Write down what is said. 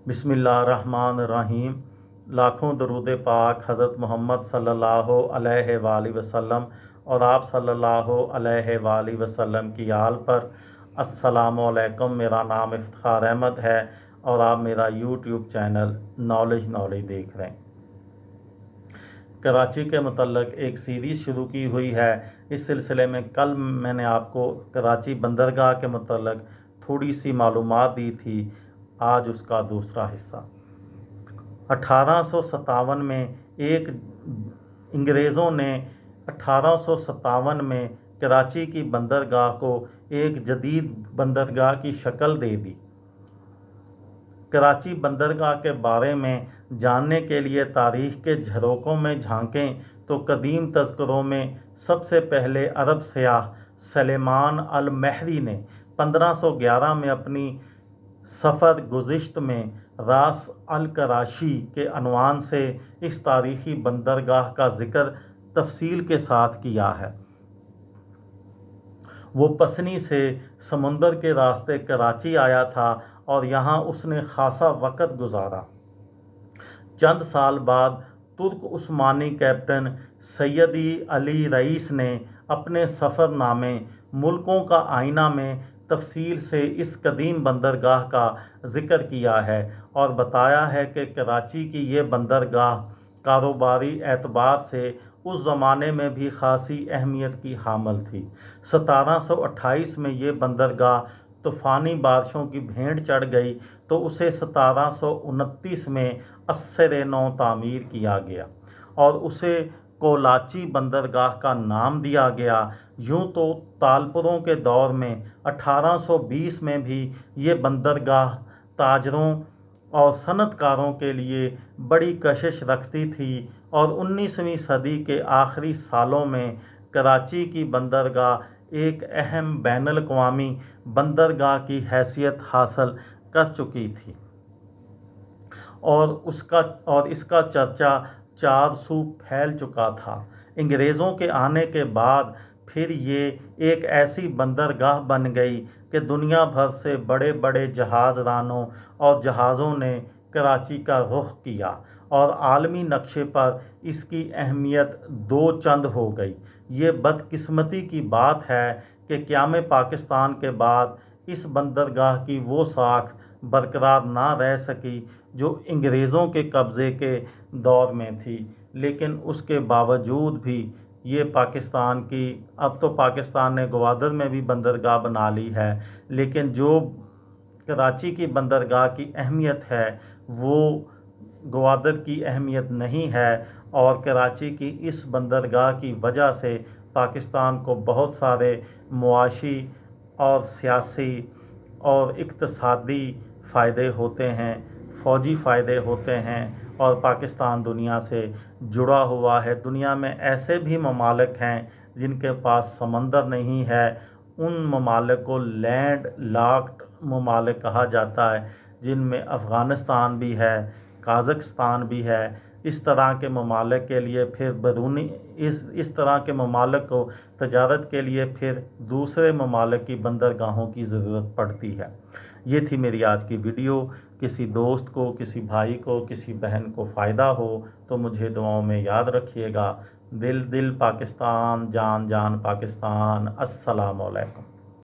बिस्मिल्लाहिर्रहमानिर्रहीम। लाखों दरूद पाक हज़रत मोहम्मद सल्लल्लाहु अलैहि वसल्लम और आप सल्लल्लाहु अलैहि वसल्लम की आल पर। अस्सलामु अलैकुम। मेरा नाम इफ्तिखार अहमद है और आप मेरा यूट्यूब चैनल नॉलेज देख रहे हैं। कराची के मुतल्लक एक सीरीज़ शुरू की हुई है। इस सिलसिले में कल मैंने आपको कराची बंदरगाह के मुतल्लक थोड़ी सी मालूमात दी थी। आज उसका दूसरा हिस्सा। 1857 में अंग्रेज़ों ने 1857 में कराची की बंदरगाह को एक जदीद बंदरगाह की शक्ल दे दी। कराची बंदरगाह के बारे में जानने के लिए तारीख़ के झरोकों में झांकें तो कदीम तज़किरों में सबसे पहले अरब सयाह सुलेमान अल महरी ने 1511 में अपनी सफ़र गुज़िश्त में रास अल कराशी के अनवान से इस तारीख़ी बंदरगाह का ज़िक्र तफसील के साथ किया है। वो पसनी से समुंदर के रास्ते कराची आया था और यहाँ उसने खासा वक़्त गुजारा। चंद साल बाद तुर्क उस्मानी कैप्टन सैयदी अली रईस ने अपने सफ़रनामे मुल्कों का आईना में तफसील से इस कदीम बंदरगाह का ज़िक्र किया है और बताया है कि कराची की ये बंदरगाह कारोबारी एतबार से उस ज़माने में भी ख़ासी अहमियत की हामिल थी। 1728 में ये बंदरगाह तूफ़ानी बारिशों की भेंट चढ़ गई तो उसे 1729 में अस्सर नौ तामीर किया गया और उसे कोलाची बंदरगाह का नाम दिया गया। यूँ तो तालपुरों के दौर में 1820 में भी ये बंदरगाह ताजरों और सनतकारों के लिए बड़ी कशिश रखती थी और 19वीं सदी के आखिरी सालों में कराची की बंदरगाह एक अहम बैनुल अक़वामी बंदरगाह की हैसियत हासिल कर चुकी थी और इसका चर्चा चार सू फैल चुका था। अंग्रेज़ों के आने के बाद फिर ये एक ऐसी बंदरगाह बन गई कि दुनिया भर से बड़े बड़े जहाज़ रानों और जहाज़ों ने कराची का रुख किया और आलमी नक्शे पर इसकी अहमियत दो चंद हो गई। ये बदकिस्मती की बात है कि क़याम पाकिस्तान के बाद इस बंदरगाह की वो साख बरकरार ना रह सकी जो अंग्रेज़ों के कब्ज़े के दौर में थी, लेकिन उसके बावजूद भी ये पाकिस्तान की, अब तो पाकिस्तान ने ग्वादर में भी बंदरगाह बना ली है, लेकिन जो कराची की बंदरगाह की अहमियत है वो ग्वादर की अहमियत नहीं है और कराची की इस बंदरगाह की वजह से पाकिस्तान को बहुत सारे मुआशी और सियासी और इक़्तिसादी फ़ायदे होते हैं, फ़ौजी फ़ायदे होते हैं और पाकिस्तान दुनिया से जुड़ा हुआ है। दुनिया में ऐसे भी ममालिक हैं जिनके पास समंदर नहीं है, उन ममालिक को लैंड लॉक्ड ममालिक कहा जाता है, जिनमें अफ़ग़ानिस्तान भी है, कज़ाकिस्तान भी है। इस तरह के ममालिक के लिए फिर बैरूनी इस तरह के ममालिक को तजारत के लिए फिर दूसरे ममालिक की बंदरगाहों की ज़रूरत पड़ती है। ये थी मेरी आज की वीडियो। किसी दोस्त को, किसी भाई को, किसी बहन को फ़ायदा हो तो मुझे दुआओं में याद रखिएगा। दिल दिल पाकिस्तान, जान जान पाकिस्तान। अस्सलामु अलैकुम।